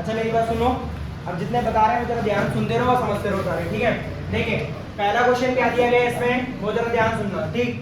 अच्छा मेरी बात सुनो, अब जितने बता रहे हैं जरा ध्यान सुनते रहो और समझते रहो सारे, ठीक है। देखिए पहला क्वेश्चन क्या दिया गया है इसमें, वो जरा ध्यान सुनना, ठीक।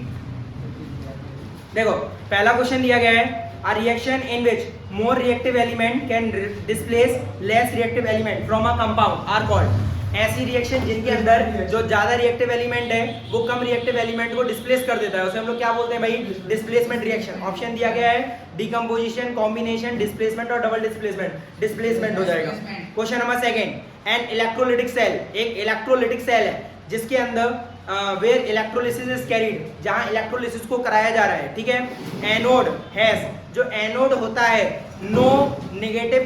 देखो पहला क्वेश्चन दिया गया है, a reaction in which more reactive element can displace less reactive element from a compound are called। ऐसी रिएक्शन जिनके अंदर जो ज्यादा रिएक्टिव एलिमेंट है वो कम रिएक्टिव एलिमेंट को डिस्प्लेस कर देता है, उसे हम लोग क्या बोलते हैं भाई, डिस्प्लेसमेंट रिएक्शन। ऑप्शन दिया गया है डिकम्पोजिशन, कॉम्बिनेशन, डिस्प्लेसमेंट और डबल डिस्प्लेसमेंट। डिस्प्लेसमेंट हो जाएगा। Question number second, an electrolytic cell, एक इलेक्ट्रोलिटिक सेल है जिसके अंदर वेयर इलेक्ट्रोलिसिस इज कैरीड, जहां इलेक्ट्रोलिसिस को कराया जा रहा है, ठीक है। एनोड हैज, जो एनोड होता है, no negative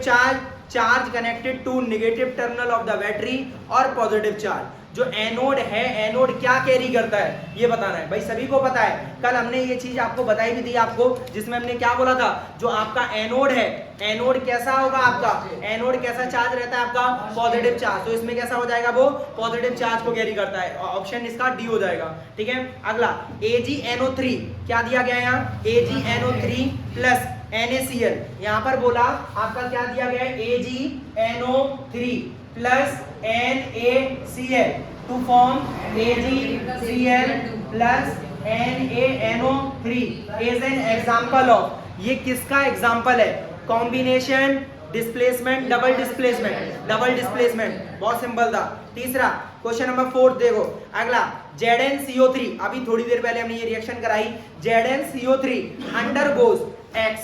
charge connected to negative terminal of the battery और पॉजिटिव चार्ज। जो एनोड है, एनोड क्या कैरी करता है ये बताना है भाई, सभी को पता है। कल हमने ये चीज आपको बताई भी थी आपको, जिसमें हमने क्या बोला था, जो आपका एनोड है, एनोड कैसा होगा आपका, एनोड कैसा चार्ज रहता है आपका, पॉजिटिव चार्ज। तो इसमें कैसा हो जाएगा, वो पॉजिटिव चार्ज को कैरी करता है। ऑप्शन इसका डी हो जाएगा, ठीक है। अगला AgNO3, क्या दिया गया है यहाँ, AgNO3 प्लस NaCl। यहाँ पर बोला आपका क्या दिया गया है, AgNO3 plus NaCl to form AgCl plus NaNO3 is an example of, ये किसका एग्जाम्पल है, combination, displacement, double displacement. Double displacement बहुत सिंपल था। तीसरा क्वेश्चन नंबर 4 देखो, अगला ZnCO3, अभी थोड़ी देर पहले हमने ये रिएक्शन कराई, ZnCO3 undergoes X,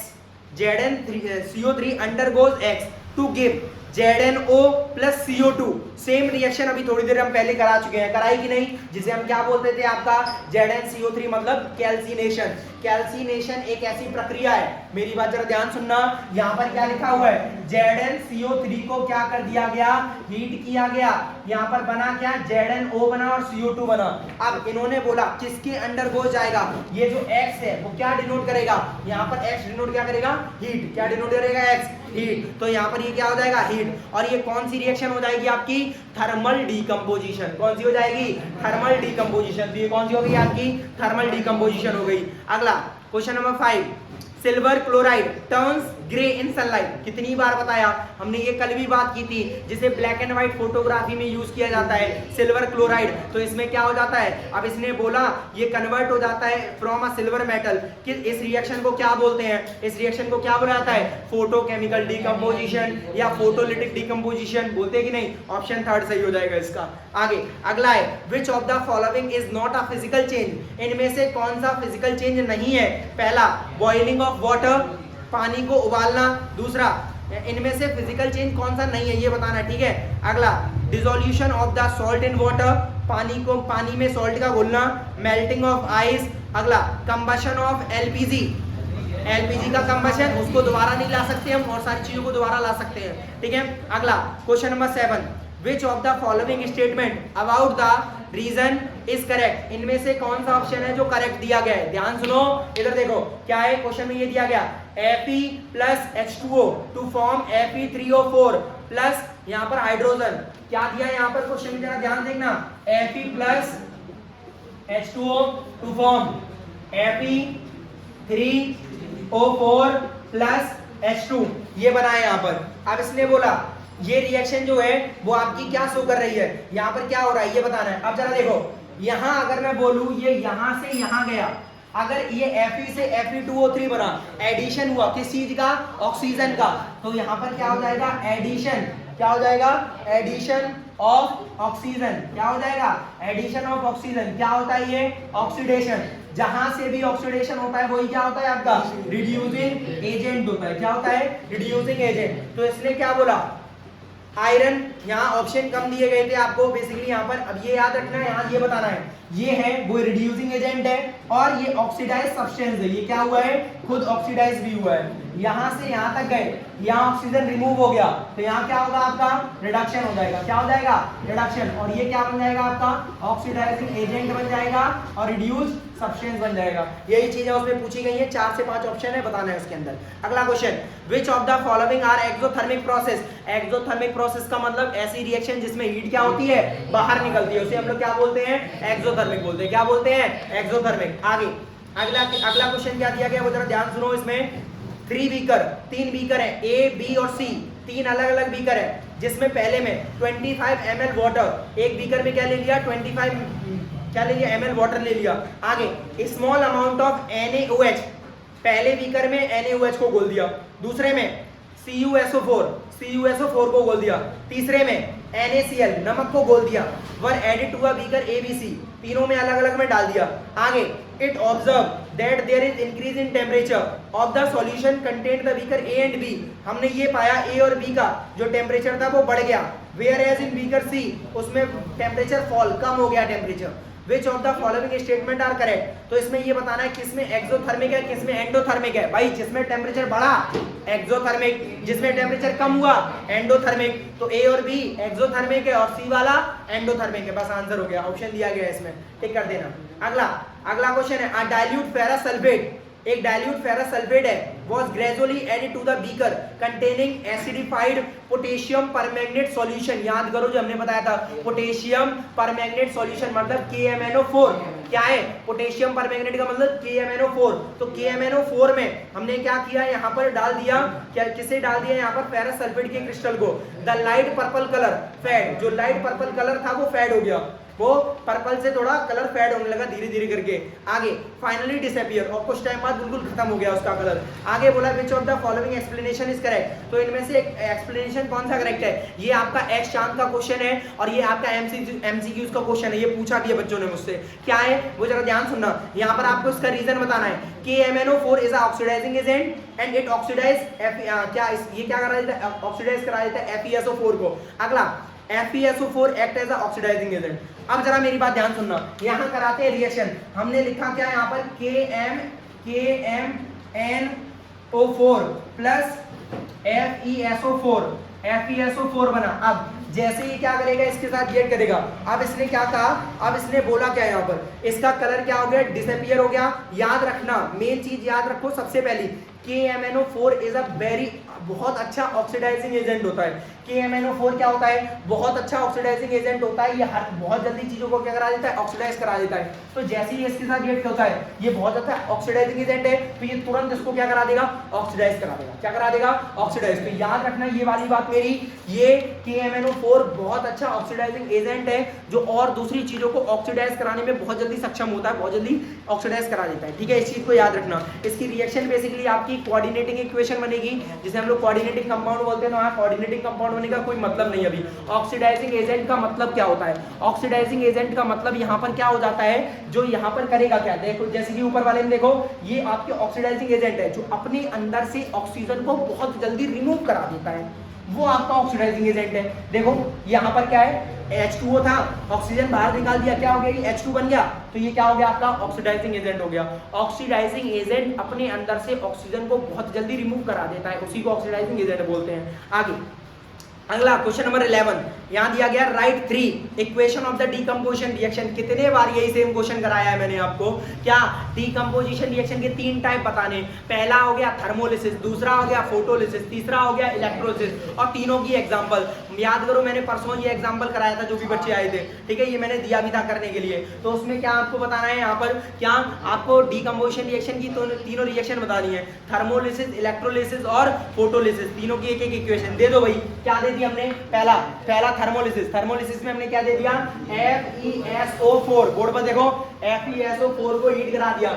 ZnCO3 undergoes X to give ZnO plus CO2। Same reaction अभी थोड़ी देर हम पहले करा चुके हैं, कराई कि नहीं, जिसे हम क्या बोलते थे आपका, ZnCO3 मतलब कैल्सिनेशन। कैल्सिनेशन एक ऐसी प्रक्रिया है, मेरी बात जरा ध्यान सुनना, यहाँ पर क्या लिखा हुआ है, ZnCO3 को क्या कर दिया गया, हीट किया गया, यहाँ पर बना क्या, ZnO बना और CO2 बना। अब इन्होंने बोला किसके अंडर गो जाएगा, ये जो X है वो क्या डिनोट करेगा, यहाँ पर X डिनोट क्या करेगा, हीट। क्या डिनोट करेगा, X, हीट। तो यहाँ पर ये क्या हो जाएगा, हीट। और ये कौन सी रिएक्शन हो जाएगी आपकी, थर्मल डीकंपोजिशन। कौन सी हो जाएगी, थर्मल डीकंपोजिशन। तो ये कौन सी हो गई आपकी, थर्मल डीकंपोजिशन हो गई। अगला question number 5, silver chloride turns grey इन सनलाइट। कितनी बार बताया हमने, ये कल भी बात की थी, जिसे ब्लैक एंड व्हाइट फोटोग्राफी में यूज किया जाता है, सिल्वर क्लोराइड। तो इसमें क्या हो जाता है, अब इसने बोला ये कन्वर्ट हो जाता है फ्रॉम अ सिल्वर मेटल, कि इस रिएक्शन को क्या बोलते हैं, इस रिएक्शन को क्या बोला जाता है, फोटोकेमिकल डीकंपोजिशन या फोटोलिटिक डीकंपोजिशन बोलते हैं कि नहीं। ऑप्शन 3 सही हो जाएगा इसका। आगे अगला है, विच of the following is not a physical change. इनमें से कौन सा फिजिकल चेंज नहीं है। पहला बॉइलिंग ऑफ वाटर, पानी को उबालना। दूसरा, इनमें से फिजिकल चेंज कौन सा नहीं है ये बताना है, ठीक है। अगला dissolution of the salt in water, पानी में सॉल्ट का घुलना। Melting of ice. अगला कंबशन ऑफ एलपीजी का कंबशन, उसको दोबारा नहीं ला सकते हम, और सारी चीजों को दोबारा ला सकते हैं, ठीक है। अगला question number 7, which of the following statement about the reason is correct. इनमें से कौन सा ऑप्शन है जो करेक्ट दिया गया है, ध्यान सुनो, इधर देखो क्या है, क्वेश्चन में ये दिया गया Fe plus H2O to form Fe3O4 plus यहाँ पर हाइड्रोजन। क्या दिया है यहाँ पर क्वेश्चन में, जरा ध्यान देखना, Fe plus H2O to form Fe3O4 plus H2, ये बना है यहाँ पर। अब इसने बोला ये रिएक्शन जो है वो आपकी क्या शो कर रही है, यहाँ पर क्या हो रहा है ये बताना है। अब जरा देखो, यहाँ अगर मैं बोलूं ये यहाँ से यहाँ गया, अगर ये Fe से Fe2O3 बना, एडिशन हुआ किस चीज का, ऑक्सीजन का, तो यहाँ पर क्या हो जाएगा, एडिशन। क्या हो जाएगा, एडिशन ऑफ ऑक्सीजन। क्या हो जाएगा, एडिशन ऑफ ऑक्सीजन। क्या होता है ये, ऑक्सीडेशन। जहां से भी ऑक्सीडेशन होता है वही क्या होता है आपका, रिड्यूसिंग एजेंट होता है। क्या होता है, रिड्यूसिंग एजेंट। तो इसने क्या बोला, आयरन। यहाँ ऑप्शन कम दिए गए थे आपको बेसिकली, यहाँ पर अब ये याद रखना है, यहाँ ये बताना है, ये है वो रिड्यूसिंग एजेंट है और ये ऑक्सीडाइज सब्सटेंस है। ये क्या हुआ है, खुद ऑक्सीडाइज भी हुआ है। यहाँ से यहाँ तक गए, यहाँ ऑक्सीजन रिमूव हो गया, तो यहाँ क्या होगा आपका, रिडक्शन हो जाएगा। क्या हो जाएगा, रिडक्शन। और ये क्या बन जाएगा आपका, ऑक्सीडाइजिंग एजेंट बन जाएगा और रिड्यूस सब्सटेंस बन जाएगा। यही चीजें उसमें पूछी गई है, 4 से 5 ऑप्शन है, बताना है उसके अंदर। अगला question, which of the following are exothermic process. Exothermic process का मतलब ऐसी रिएक्शन जिसमें हीट क्या होती है, बाहर निकलती है, उसे हम लोग क्या बोलते हैं, एक्सोथर्मिक बोलते हैं। क्या बोलते हैं, एक्सोथर्मिक। आगे अगला क्वेश्चन क्या दिया गया वो जरा ध्यान सुनो। इसमें 3 बीकर है, A, B और C। तीन अलग अलग बीकर है, जिसमें पहले में 25 ml वाटर, एक बीकर में क्या ले लिया 25 क्या ले लिया ml वाटर ले लिया। आगे स्मॉल अमाउंट ऑफ NaOH, पहले बीकर में NaOH को घोल दिया, दूसरे में CuSO4 को घोल दिया, तीसरे में NaCl नमक को घोल दिया, were added to a beaker ABC, तीनों में अलग अलग में डाल दिया। आगे it observe that there is increase in temperature of the solution content the beaker A and B, हमने ये पाया A और B का जो टेम्परेचर था वो बढ़ गया, whereas in beaker C उसमें टेम्परेचर फॉल, कम हो गया temperature. Which of the following statement are correct, तो इसमें ये बताना है किसमें एक्सोथर्मिक है किसमें एंडोथर्मिक है। भाई जिसमें टेम्परेचर बढ़ा एक्सोथर्मिक, जिसमें टेम्परेचर कम हुआ एंडोथर्मिक, तो ए और बी एक्सोथर्मिक है और सी वाला एंडोथर्मिक है। बस आंसर हो गया, ऑप्शन दिया गया है इसमें, टिक कर देना। अगला क्वेश्चन है, डाइल्यूट फेरस सल्फेट, एक डाइल्यूट फेरस सल्फेट है, was gradually added to the beaker containing acidified potassium permanganate solution। याद करो जो हमने बताया था पोटेशियम परमैंगनेट सॉल्यूशन मतलब KMnO4, क्या है पोटेशियम परमैंगनेट का मतलब KMnO4। तो KMnO4 में हमने क्या किया, यहाँ पर डाल दिया, क्या किसे डाल दिया यहाँ पर फेरस सल्फेट के क्रिस्टल को। The light purple colour fade, जो लाइट पर्पल कलर था वो फेड हो गया, वो पर्पल से थोड़ा कलर फेड होने लगा धीरे धीरे करके। आगे फाइनली डिसअपीयर, और कुछ टाइम बाद बिल्कुल खत्म हो गया उसका कलर। आगे बोला विच of the following explanation is correct, तो इनमें से एक एक्सप्लेनेशन कौन सा करेक्ट है। ये आपका एक्स चांद का क्वेश्चन है और ये आपका एमसीक्यूज का क्वेश्चन है, ये पूछा भी है बच्चों ने मुझसे। क्या है वो जरा ध्यान सुनना, यहाँ पर आपको इसका रीजन बताना है। KMnO4 is oxidising agent and it oxidise ये क्या करा देता है, ऑक्सीडाइज करा देता है FeSO4 को। अगला FeSO4 act as oxidising agent. अब जरा मेरी बात ध्यान सुनना, यहाँ कराते हैं रिएक्शन, हमने लिखा क्या यहाँ पर KMnO4 प्लस FeSO4 बना। अब जैसे ही क्या करेगा इसके साथ रिएक्ट करेगा। अब इसने क्या कहा, अब इसने बोला क्या यहाँ पर, इसका कलर क्या हो गया, डिसअपीयर हो गया। याद रखना, मेन चीज याद रखो सबसे पहली, KMnO4 इज अ वेरी बहुत अच्छा ऑक्सीडाइजिंग एजेंट होता है। KMnO4 क्या होता है, बहुत अच्छा ऑक्सीडाइजिंग एजेंट होता है। ये बहुत जल्दी चीजों को क्या करा देता है, ऑक्सीडाइज करा देता है। तो जैसे ही इसके साथ रिएक्ट होता है, ये बहुत अच्छा ऑक्सीडाइजिंग एजेंट है, तो ये तुरंत इसको क्या करा देगा, ऑक्सीडाइज करा देगा। क्या करा देगा, ऑक्सीडाइज। तो याद रखना ये वाली बात मेरी, ये KMnO4 बहुत अच्छा ऑक्सीडाइजिंग एजेंट है, जो और दूसरी चीजों को ऑक्सीडाइज कराने में बहुत जल्दी सक्षम होता है, बहुत जल्दी ऑक्सीडाइज करा देता है। ठीक है, इस चीज को याद रखना। इसकी रिएक्शन बेसिकली आपकी कोऑर्डिनेटिंग इक्वेशन बनेगी, जिसे हम लोग कोऑर्डिनेटिंग कंपाउंड बोलते हैं। वहां कोऑर्डिनेटिंग कंपाउंड बनने का कोई मतलब नहीं। अभी ऑक्सीडाइजिंग एजेंट का मतलब क्या होता है, ऑक्सीडाइजिंग एजेंट का मतलब यहाँ पर क्या हो जाता है, जो यहाँ पर करेगा क्या, देखो जैसे कि ऊपर वाले में देखो, ये आपके ऑक्सीडाइजिंग एजेंट है जो अपने अंदर से ऑक्सीजन को बहुत जल्दी रिमूव करा देता है, वो आपका ऑक्सीडाइजिंग एजेंट है। देखो यहाँ पर क्या है, H2O था, ऑक्सीजन बाहर निकाल दिया, क्या हो गया, ये H2 बन गया, तो ये क्या हो गया, आपका ऑक्सीडाइजिंग एजेंट हो गया। ऑक्सीडाइजिंग एजेंट अपने अंदर से ऑक्सीजन को बहुत जल्दी रिमूव करा देता है, उसी को ऑक्सीडाइजिंग एजेंट बोलते हैं। आगे अगला क्वेश्चन नंबर 11, यहां दिया गया right 3 equation of the decomposition reaction. कितने बार यही सेम क्वेश्चन कराया है मैंने आपको, क्या डीकंपोजिशन रिएक्शन के 3 टाइप बताने। पहला हो गया थर्मोलिसिस, दूसरा हो गया फोटोलिसिस, तीसरा हो गया इलेक्ट्रोलिसिस, और तीनों की एग्जांपल याद करो। मैंने परसों ये एग्जांपल कराया था, जो भी बच्चे आए थे, ठीक है, ये मैंने दिया भी था करने के लिए। तो उसमें क्या आपको बताना है, यहाँ पर क्या आपको डीकंपोजिशन रिएक्शन की तीनों रिएक्शन बतानी है, थर्मोलिसिस, इलेक्ट्रोलिसिस और फोटोलिसिस, तीनों की एक एक इक्वेशन दे दो भाई। क्या दे दी हमने, पहला थर्मोलिसिस में हमने क्या दे दिया, FeSO4, बोर्ड पर देखो, FeSO4 को हीट करा दिया,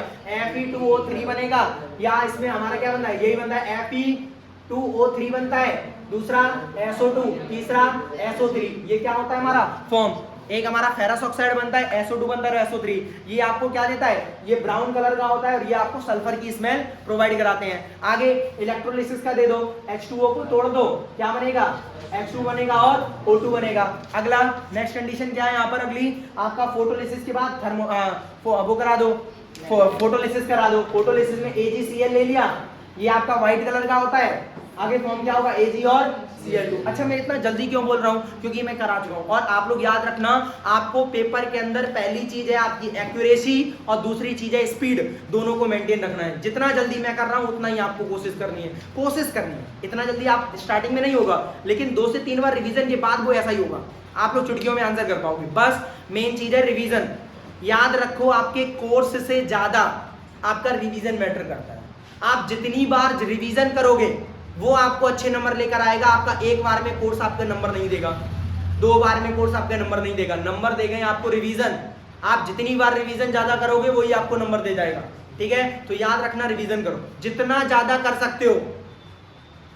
Fe2O3 बनेगा, या इसमें हमारा क्या बनता है, यही बनता है, Fe2O3 बनता है, दूसरा SO2, तीसरा SO3, ये क्या होता है हमारा फॉर्म। एक हमारा फेरस ऑक्साइड बनता है, SO2 बनता है, SO3, ये आपको क्या देता है, ये ब्राउन कलर का होता है, और ये आपको सल्फर की स्मेल प्रोवाइड कराते हैं। आगे इलेक्ट्रोलिसिस का दे दो, H2O को तोड़ दो, क्या बनेगा, H2 बनेगा और O2 बनेगा। अगला नेक्स्ट कंडीशन क्या है यहाँ पर, अगली आपका फोटोलिसिस के बाद वो करा दो, फोटोलिसिस करा दो। फोटोलिसिस में AgCl ले लिया, ये आपका व्हाइट कलर का होता है, आगे फॉर्म क्या होगा, Ag और Cl2। अच्छा मैं इतना जल्दी क्यों बोल रहा हूँ, क्योंकि मैं करा चुका हूँ। और आप लोग याद रखना, आपको पेपर के अंदर पहली चीज है आपकी एक्यूरेसी और दूसरी चीज है स्पीड, दोनों को मेंटेन रखना है। जितना जल्दी मैं कर रहा हूँ उतना ही आपको कोशिश करनी है। इतना जल्दी आप स्टार्टिंग में नहीं होगा, लेकिन 2 से 3 बार रिवीजन के बाद वो ऐसा ही होगा, आप लोग चुटकियों में आंसर कर पाओगे। बस मेन चीज है रिवीजन। याद रखो, आपके कोर्स से ज्यादा आपका रिवीजन मैटर करता है। आप जितनी बार रिवीजन करोगे वो आपको अच्छे नंबर लेकर आएगा। आपका एक बार में कोर्स आपका नंबर नहीं देगा, 2 बार में कोर्स आपका नंबर नहीं देगा, नंबर देगा आपको रिवीजन। आप जितनी बार रिवीजन ज्यादा करोगे वही आपको नंबर दे जाएगा, ठीक है। तो याद रखना, रिवीजन करो जितना ज्यादा कर सकते हो,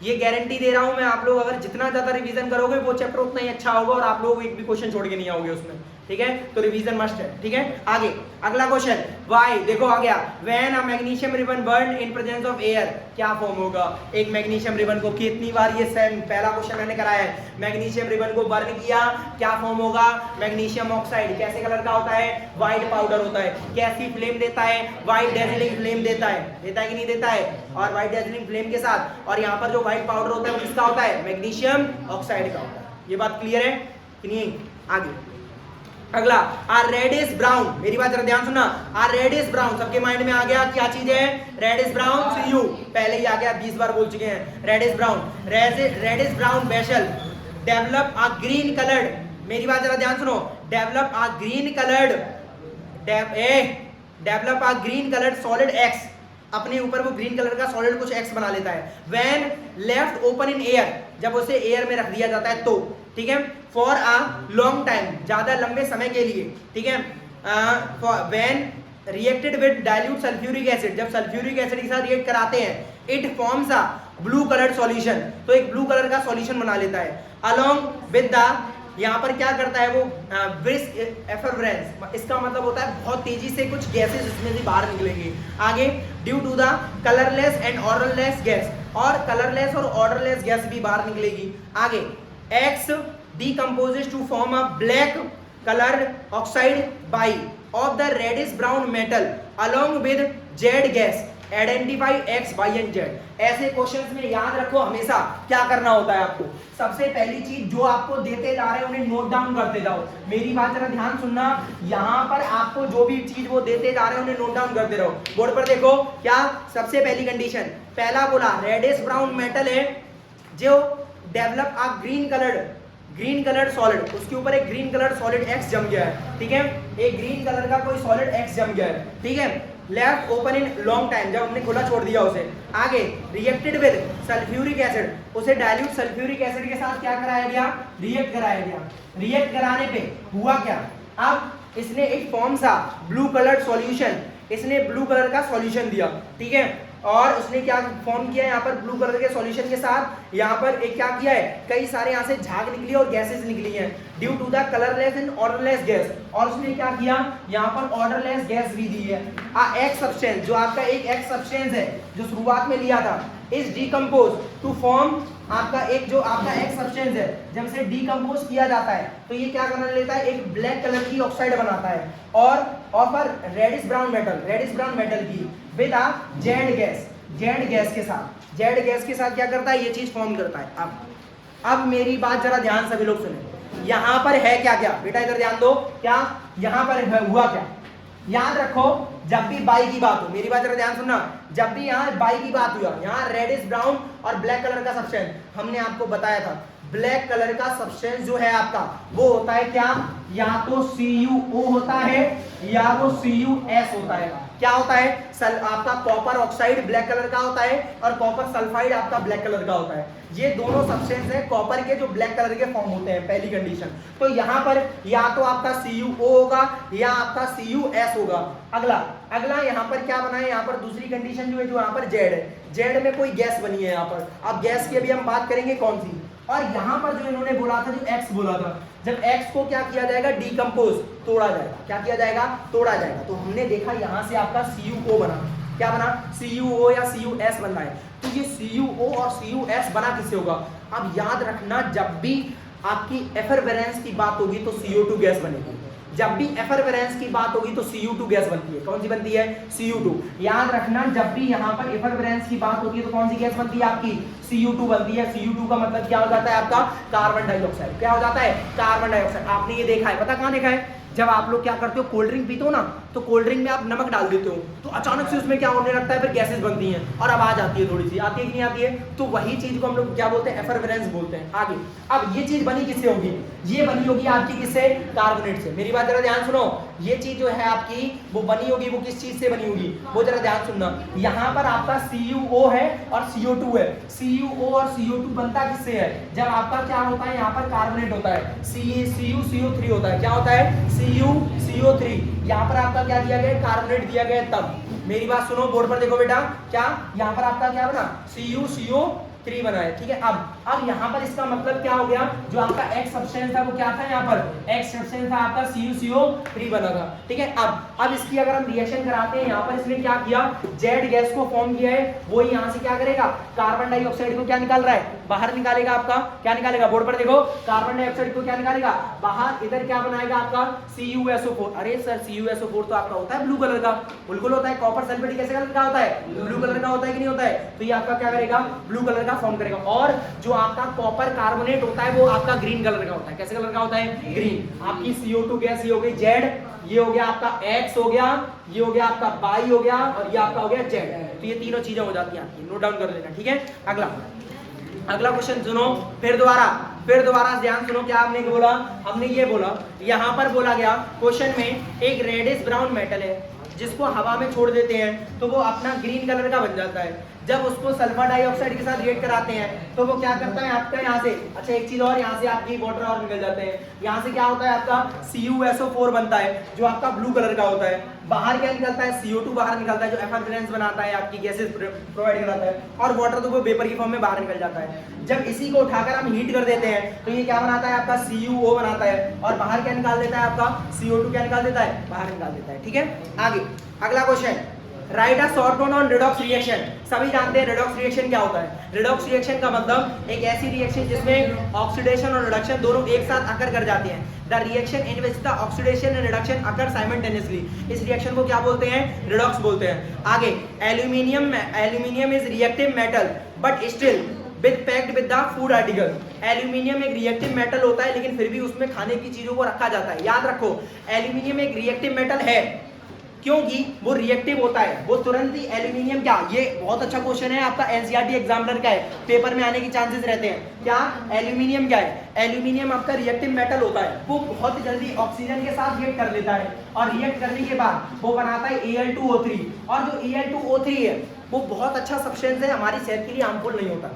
ये गारंटी दे रहा हूं मैं। आप लोग अगर जितना ज्यादा रिवीजन करोगे वो चैप्टर उतना ही अच्छा होगा और आप लोग एक भी क्वेश्चन छोड़ के नहीं आओगे उसमें, ठीक है। तो रिवीजन मस्ट है, ठीक है। आगे अगला क्वेश्चन वाई, देखो आ गया, when a magnesium ribbon burn in presence of air, क्या फॉर्म होगा। एक मैग्नीशियम रिबन को कितनी बार, ये सेम पहला क्वेश्चन मैंने कराया है, मैग्नीशियम रिबन को बर्न किया, क्या फॉर्म होगा, मैग्नीशियम ऑक्साइड। कैसे कलर का होता है, व्हाइट पाउडर होता है। कैसी फ्लेम देता है, व्हाइट डेजलिंग फ्लेम देता है, देता है कि नहीं देता है। और व्हाइट डेजलिंग फ्लेम के साथ, और यहाँ पर जो व्हाइट पाउडर होता है वो किसका होता है, मैग्नीशियम ऑक्साइड का होता है। ये बात क्लियर है कि नहीं। आगे अगला, आ रेडिश ब्राउन, मेरी बात जरा ध्यान सुनना। आ रेडिश ब्राउन, सबके माइंड में आ गया क्या चीज है, रेडिश ब्राउन, सीयू पहले ही आ गया, 20 बार बोल चुके हैं। Reddish brown, reddish brown vessel develop a green coloured, मेरी बात जरा ध्यान सुनो, develop a green coloured, develop a green coloured solid X, अपने ऊपर वो ग्रीन कलर का सॉलिड कुछ एक्स बना लेता है। When left open in air, जब उसे एयर में रख दिया जाता है तो, ठीक है। फॉर अ लॉन्ग टाइम, ज्यादा लंबे समय के लिए, ठीक है। When reacted with dilute sulphuric acid, जब सल्फ्यूरिक एसिड के साथ रिएक्ट कराते हैं, it forms a blue coloured solution, तो एक ब्लू कलर का सॉल्यूशन बना लेता है। अलोंग विद द, यहाँ पर क्या करता है वो, ब्रिस्क एफरवेरेंस, इसका मतलब होता है बहुत तेजी से कुछ गैसेस इसमें से बाहर निकलेंगी। आगे, due to the colourless and odourless gas, और कलरलेस और ऑर्डरलेस गैस भी बाहर निकलेगी। आगे, X decomposes to form a black colored oxide by of the reddish brown metal along with Z gas, identify X, Y and Z। ऐसे questions में याद रखो हमेशा क्या करना होता है आपको, सबसे पहली चीज जो आपको देते जा रहे हैं उन्हें नोट डाउन करते जाओ। मेरी बात जरा ध्यान सुनना, यहाँ पर आपको जो भी चीज वो देते जा रहे हैं उन्हें नोट डाउन करते रहो। बोर्ड पर देखो क्या, सबसे पहली कंडीशन, पहला बोला रेडिश ब्राउन मेटल है जो develop a green coloured solid, उसके ऊपर एक ग्रीन कलर सॉलिड एक्स जम गया है, ठीक है। एक ग्रीन कलर का कोई सॉलिड एक्स जम गया है, ठीक है। Left open in long time, जब हमने खुला छोड़ दिया उसे। आगे, रिएक्टेड विद सल्फ्यूरिक एसिड, उसे डाइल्यूट सल्फ्यूरिक एसिड के साथ क्या कराया गया, रिएक्ट कराया गया। रिएक्ट कराने पे हुआ क्या, अब इसने एक फॉर्म सा ब्लू कलर्ड सॉल्यूशन, इसने ब्लू कलर का सॉल्यूशन दिया, ठीक है। और उसने क्या फॉर्म किया, यहाँ पर ब्लू कलर के सॉल्यूशन के साथ यहाँ पर एक क्या किया है, कई सारे यहाँ से झाग निकली और गैसेस निकली हैं due to the colourless and odourless gas. और उसने क्या किया, यहाँ पर ऑर्डरलेस गैस भी दी है। एक्स सब्सटेंस, जो आपका एक एक्स सब्सटेंस है जो शुरुआत में लिया था, इज डीकम्पोज टू फॉर्म, आपका एक जो आपका एक्स सब्सटेंस है जब से डीकम्पोज किया जाता है तो ये क्या करने लेता है, एक ब्लैक कलर की ऑक्साइड बनाता है और ऑफर रेडिश ब्राउन मेटल की विद आ जेड गैस के साथ, जेड गैस के साथ क्या करता है, ये चीज फॉर्म करता है। अब मेरी बात जरा ध्यान सभी लोग सुने, यहाँ पर है क्या क्या बेटा, इधर ध्यान दो, क्या यहाँ पर हुआ क्या, याद रखो जब भी बाई की बात हो, मेरी बात जरा ध्यान सुनना, जब भी यहाँ बाई की बात हुआ, यहाँ रेडिश ब्राउन और ब्लैक कलर का सब्सटेंस, हमने आपको बताया था ब्लैक कलर का सब्सटेंस जो है आपका वो होता है क्या, या तो CuO होता है या वो CuS होता है। क्या होता है, आपका कॉपर ऑक्साइड ब्लैक कलर का होता है और कॉपर सल्फाइड आपका ब्लैक कलर का होता है। ये दोनों सब्सटेंस हैं कॉपर के जो ब्लैक कलर के फॉर्म होते हैं, पहली कंडीशन। तो यहाँ पर या तो आपका CuO होगा या आपका CuS होगा। अगला यहाँ पर क्या बना है, यहाँ पर दूसरी कंडीशन जो है, जो यहाँ पर जेड है, जेड में कोई गैस बनी है यहाँ पर। अब गैस की अभी हम बात करेंगे कौन सी, और यहाँ पर जो इन्होंने बोला था, जो एक्स बोला था, जब एक्स को क्या किया जाएगा, डीकम्पोज, तोड़ा जाएगा। क्या किया जाएगा, तोड़ा जाएगा। तो हमने देखा यहाँ से आपका CuO बना, क्या बना, CuO या CuS बनना है। तो ये CuO और CuS बना किससे होगा, अब याद रखना जब भी आपकी एफरवेरेंस की बात होगी तो CO2 गैस बनेगी। जब भी एफरवेरेंस की बात होगी तो Cu2 गैस बनती है। कौन सी बनती है, Cu2। याद रखना जब भी यहाँ पर एफरवेरेंस की बात होती है तो कौन सी गैस बनती है आपकी, Cu2 बनती है। Cu2 का मतलब क्या हो जाता है आपका, कार्बन डाइऑक्साइड। क्या हो जाता है, कार्बन डाइऑक्साइड। आपने ये देखा है, पता कहाँ देखा है, जब आप लोग क्या करते हो, कोल्ड ड्रिंक पीते हो ना, तो कोल्ड ड्रिंक में आप नमक डाल देते हो, तो अचानक से उसमें क्या होने लगता है, फिर गैसेस बनती हैं और आवाज आती है, थोड़ी सी आती है कि नहीं आती है, तो वही चीज को हम लोग क्या बोलते हैं, एफरवेरेंस बोलते हैं। आगे, अब ये चीज बनी किससे होगी, ये बनी होगी आपकी किससे, कार्बोनेट से। मेरी बात जरा ध्यान सुनो, ये चीज जो है आपकी वो बनी होगी, वो किस चीज से बनी होगी, वो जरा ध्यान सुनना। यहाँ पर आपका CuO है और CO2 है, CuO और CO2 बनता किससे है, जब आपका क्या होता है, यहाँ पर कार्बोनेट होता है, CuCO3 होता है, क्या होता है, CuCO3, यहाँ पर आपका क्या दिया गया, कार्बोनेट दिया गया तब। मेरी बात सुनो, बोर्ड पर देखो बेटा, क्या यहाँ पर आपका क्या बना, CuCO3 बना है, ठीक है। अब यहाँ पर इसका मतलब क्या हो गया, जो आपका X सब्सटेंस था वो क्या था, यहाँ पर X सब्सटेंस था आपका CuCO3 बना था, ठीक है। अब इसकी अगर हम रिएक्शन कराते हैं, यहाँ पर इसने क्या किया, Z गैस को फॉर्म किया है, वो यहाँ से क्या करेगा, कार्बन डाइऑक्साइड को क्या निकाल रहा है, बाहर निकालेगा, आपका क्या निकालेगा, बोर्ड पर देखो, कार्बन डाइऑक्साइड को क्या निकालेगा बाहर, इधर क्या बनाएगा आपका CuSO4। अरे सर CuSO4 तो आपका होता है ब्लू कलर का, बिल्कुल होता है, कॉपर सल्फेट कैसे कलर का होता है, ब्लू कलर का होता है कि नहीं होता है, तो ये आपका क्या करेगा, ब्लू कलर का फॉर्म करेगा। और जो आपका कॉपर कार्बोनेट होता है वो आपका ग्रीन कलर का होता है, कैसे कलर का होता है, ग्रीन। आपकी CO2 गैस ये हो गई Z, ये हो गया आपका X हो गया, ये हो गया आपका Y हो गया, और ये आपका हो गया Z। तो ये तीनों चीजें हो जाती हैं आपकी, नोट डाउन कर लेना, ठीक है। अगला क्वेश्चन सुनो, फिर दोबारा ध्यान सुनो, क्या हमने बोला, हमने ये बोला, यहाँ पर बोला गया क्वेश्चन में, एक रेडिश ब्राउन मेटल है जिसको हवा में छोड़ देते हैं तो वो अपना ग्रीन कलर का बन जाता है। जब उसको सल्फर डाइऑक्साइड के साथ रिएक्ट कराते हैं तो वो क्या करता है आपका, यहाँ से, अच्छा एक चीज और, यहाँ से आपकी वाटर और निकल जाते हैं, यहाँ से क्या होता है आपका CuSO4 बनता है जो आपका ब्लू कलर का होता है, बाहर क्या निकलता है, CO2 बाहर निकलता है जो एफरवेरेंस बनाता है, आपकी गैसेस प्रोवाइड कराता है, और वाटर तो वो वेपर की फॉर्म में बाहर निकल जाता है। जब इसी को उठाकर हम हीट कर देते हैं तो ये क्या बनाता है आपका, CuO बनाता है, और बाहर क्या निकाल देता है आपका, CO2 क्या निकाल देता है, बाहर निकाल देता है, ठीक है। आगे अगला question, right a short note on redox reaction. सभी जानते हैं रिडॉक्स रिएक्शन क्या होता है। रिडॉक्स रिएक्शन का मतलब एक ऐसी रिएक्शन जिसमें ऑक्सीडेशन और रिडक्शन दोनों एक साथ अकर कर जाते हैं। The reaction in which the oxidation and reduction occur simultaneously, इस रिएक्शन को क्या बोलते हैं, रिडॉक्स बोलते हैं। आगे, aluminium is reactive metal but still with packed with the food article. Aluminium एक रिएक्टिव मेटल होता है लेकिन फिर भी उसमें खाने की चीजों को रखा जाता है। याद रखो, एल्यूमिनियम एक रिएक्टिव मेटल है क्योंकि वो रिएक्टिव होता है, वो तुरंत ही एल्यूमिनियम क्या, ये बहुत अच्छा क्वेश्चन है आपका, एनसीईआरटी एग्जामिनर का है, पेपर में आने के चांसेस रहते हैं। क्या एल्यूमिनियम क्या है, एल्यूमिनियम आपका रिएक्टिव मेटल होता है, वो बहुत जल्दी ऑक्सीजन के साथ रिएक्ट कर लेता है, और रिएक्ट करने के बाद वो बनाता है Al2O3, और जो Al2O3 है वो बहुत अच्छा सब्सटेंस है, हमारी सेहत के लिए हार्मफुल नहीं होता।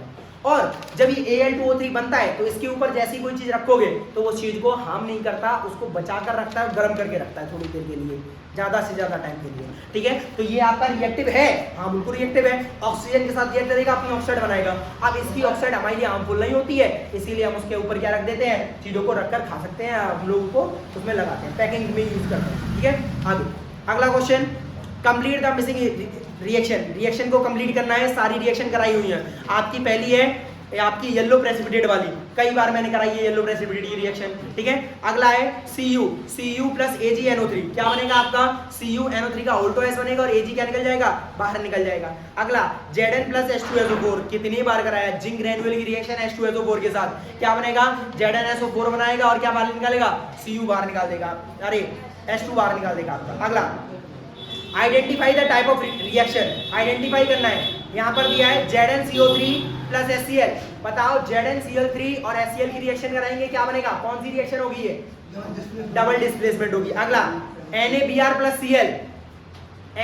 और जब ये Al2O3 बनता है तो इसके ऊपर जैसी कोई चीज रखोगे तो वो चीज को हार्म नहीं करता, उसको बचा कर रखता है, गर्म करके रखता है थोड़ी देर के लिए, ज्यादा से ज्यादा टाइम के लिए, ठीक है। तो ये आपका रिएक्टिव है, हाँ बिल्कुल रिएक्टिव है, ऑक्सीजन के साथ रिएक्ट करेगा, अपनी ऑक्साइड बनाएगा। अब इसकी ऑक्साइड हमारे लिए हार्मफुल नहीं होती है, इसीलिए हम उसके ऊपर क्या रख देते हैं, चीजों को रखकर खा सकते हैं, हम लोगों को उसमें लगाते हैं, पैकिंग में यूज करते हैं, ठीक है। आगे अगला question, complete the missing reaction को कंप्लीट करना है, सारी रिएक्शन कराई हुई है आपकी। पहली है आपकी येलो प्रेसिपिटेट वाली, कई बार मैंने कराई है येलो प्रेसिपिटेट की रिएक्शन, ठीक है। अगला है Cu प्लस AgNO3, क्या बनेगा आपका, CuNO3 का ऑल्टो S बनेगा और Ag क्या निकल जाएगा, बाहर निकल जाएगा। अगला Zn प्लस H2SO4, कितनी बार कराया, जिंक ग्रेन्यूल की रिएक्शन H2SO4 के साथ क्या बनेगा, ZnSO4 बनाएगा और क्या बाहर निकालेगा, Cu बाहर निकाल देगा, अरे H2 बाहर निकाल देगा आपका। अगला identify the type of reaction, identify करना है, यहाँ पर दिया है ZnCO3 प्लस HCl, बताओ ZnCl3 और HCl की रिएक्शन कराएंगे क्या बनेगा, कौन सी रिएक्शन होगी ये, डबल डिस्प्लेसमेंट होगी। अगला NaBr plus Cl,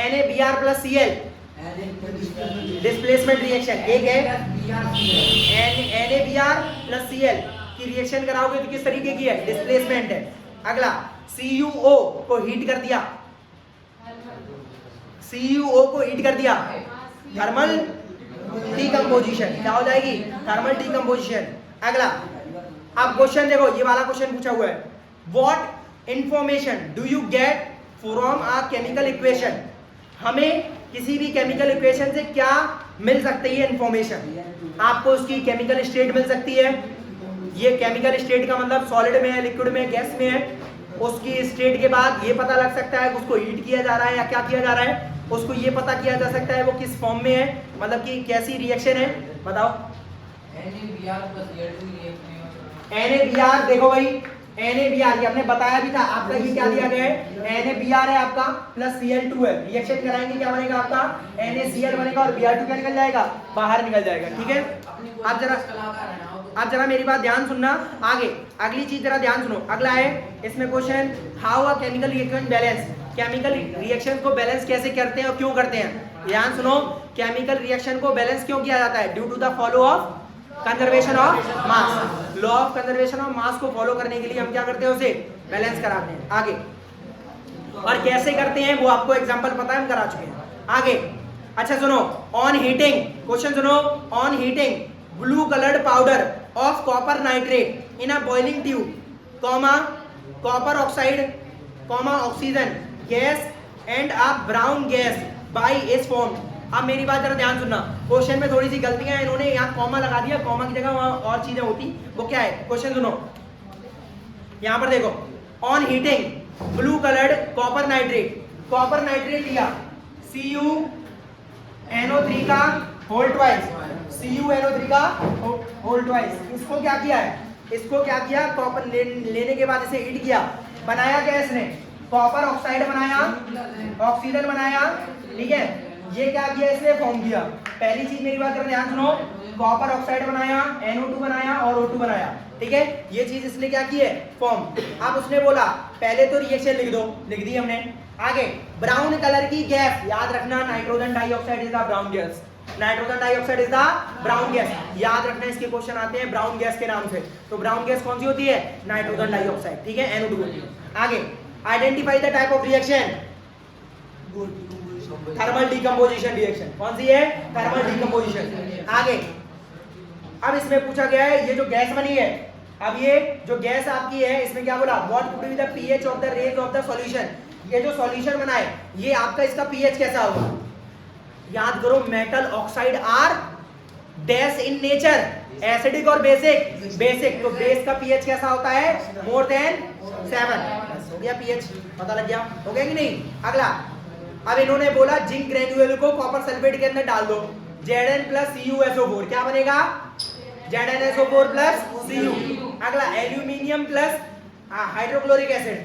NaBr plus Cl displacement reaction, एक है NaBr प्लस Cl की रिएक्शन कराओगे तो किस तरीके की है, डिस्प्लेसमेंट है। अगला CuO को हीट कर दिया, CuO को हीट कर दिया, थर्मल डीकंपोजिशन, क्या हो जाएगी, थर्मल डीकंपोजिशन। अगला अब क्वेश्चन देखो, ये वाला क्वेश्चन पूछा हुआ है, what information do you get from a chemical equation, हमें किसी भी केमिकल इक्वेशन से क्या मिल सकती है इंफॉर्मेशन, आपको उसकी केमिकल स्टेट मिल सकती है, ये केमिकल स्टेट का मतलब सॉलिड में है, लिक्विड में, गैस में है, उसकी स्टेट के बाद ये पता लग सकता है कि उसको हीट किया जा रहा है या क्या किया जा रहा है, उसको ये पता किया जा सकता है वो किस फॉर्म में है, मतलब कि कैसी रिएक्शन है, बताओ। NaBr देखो भाई, NaBr, ये हमने बताया भी था आपका, ये क्या दिया गया है NaBr है आपका प्लस Cl2 है, रिएक्शन कराएंगे क्या बनेगा आपका NaCl बनेगा और Br2 क्या निकल जाएगा, बाहर निकल जाएगा। ठीक है, आप जरा मेरी बात ध्यान सुनना। आगे अगली चीज जरा ध्यान सुनो, अगला है इसमें question, how a chemical reaction balance, chemical reaction को बैलेंस कैसे करते हैं और क्यों करते हैं। ध्यान सुनो, केमिकल रिएक्शन को बैलेंस क्यों किया जाता है, due to the follow of conservation of mass, law of conservation of mass को फॉलो करने के लिए हम क्या करते हैं, उसे बैलेंस कराते हैं। आगे और कैसे करते हैं वो आपको एग्जांपल पता है, हम करा चुके हैं। आगे अच्छा सुनो, ऑन हीटिंग, क्वेश्चन सुनो, on heating blue coloured powder of copper nitrate in a boiling tube, comma copper oxide, comma oxygen gas and a brown gas by is formed. अब मेरी बात जरा ध्यान सुनना, क्वेश्चन में थोड़ी सी गलतियां हैं, इन्होंने यहाँ कॉमा लगा दिया, कॉमा की जगह वहां और चीजें होती, वो क्या है, क्वेश्चन सुनो, यहाँ पर देखो, on heating blue coloured copper nitrate लिया, CuNO3 का होल ट्वाइस, CuNO3 का होल ट्वाइस, इसको क्या किया है, इसको क्या किया, कॉपर लेने के बाद इसे हीट किया, बनाया क्या इसने, कॉपर ऑक्साइड बनाया, ऑक्सीजन बनाया। ठीक है, ये क्या किया, इसने फॉर्म किया। पहली चीज मेरी बात कर ध्यान सुनो, कॉपर ऑक्साइड बनाया, NO2 बनाया और O2 बनाया। ठीक है, ये चीज इसने क्या की है, फॉर्म। अब उसने बोला पहले तो रिएक्शन लिख दो, लिख दी हमने। आगे ब्राउन कलर की गैस, याद रखना nitrogen dioxide is the brown gas, nitrogen dioxide is the brown gas, याद रखना, इसके क्वेश्चन आते हैं ब्राउन गैस के नाम से। तो ब्राउन गैस कौन सी होती है, नाइट्रोजन डाइऑक्साइड। ठीक है, NO2 होती है। आगे identify the type of reaction, thermal decomposition reaction, कौन सी है, थर्मल डिकम्पोजिशन। आगे अब इसमें पूछा गया है, ये जो गैस बनी है, अब ये जो गैस आपकी है, इसमें क्या बोला, what would be the pH of the rage of the solution, ये जो सॉल्यूशन बना है, ये आपका इसका pH कैसा होगा, याद करो, metal oxide are dash in nature, acidic और बेसिक, तो बेस का pH कैसा होता है, मोर देन 7, हो गया pH, पता लग गया, हो गया कि नहीं। अगला, अब इन्होंने बोला जिंक ग्रेन्यूल को कॉपर सल्फेट के अंदर डाल दो, Zn प्लस CuSO4 क्या बनेगा, ZnSO4 प्लस Cu। अगला aluminium plus hydrochloric acid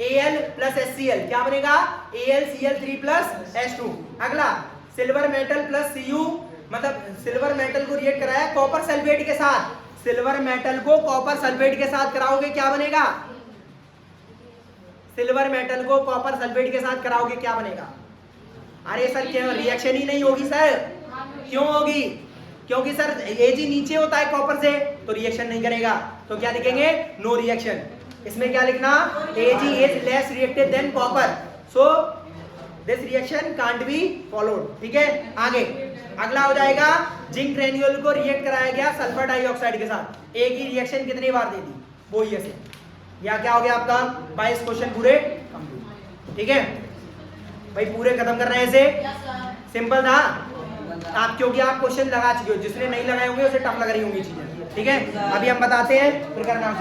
Al plus HCl क्या बनेगा, AlCl3 प्लस H2। अगला सिल्वर मेटल प्लस Cu, मतलब सिल्वर मेटल को रिएक्ट कराया कॉपर सल्फेट के साथ, सिल्वर मेटल को कॉपर सल्फेट के साथ कराओगे क्या बनेगा, सिल्वर मेटल को कॉपर सल्फेट के साथ कराओगे क्या बनेगा। अरे सर क्या रिएक्शन ही नहीं होगी सर, क्यों होगी, क्योंकि सर Ag नीचे होता है कॉपर से, तो रिएक्शन नहीं करेगा, तो क्या लिखेंगे, नो रिएक्शन। इसमें क्या लिखना, Ag is less reactive than copper, so this reaction can't be followed. ठीक है, आगे अगला हो जाएगा, जिंक ग्रेन्यूल को रिएक्ट कराया गया सल्फर डाइऑक्साइड के साथ, एक ही रिएक्शन कितनी बार दे दी, वो ही ऐसे, या क्या हो गया आपका 22 क्वेश्चन पूरे कंप्लीट। ठीक है भाई, पूरे खत्म कर रहे हैं इसे, सिंपल था आप, क्योंकि आप क्वेश्चन लगा चुके हो, जिसने नहीं लगाए होंगे उसे टफ लग रही होंगी चीजें। ठीक है, अभी हम बताते हैं फिर करना।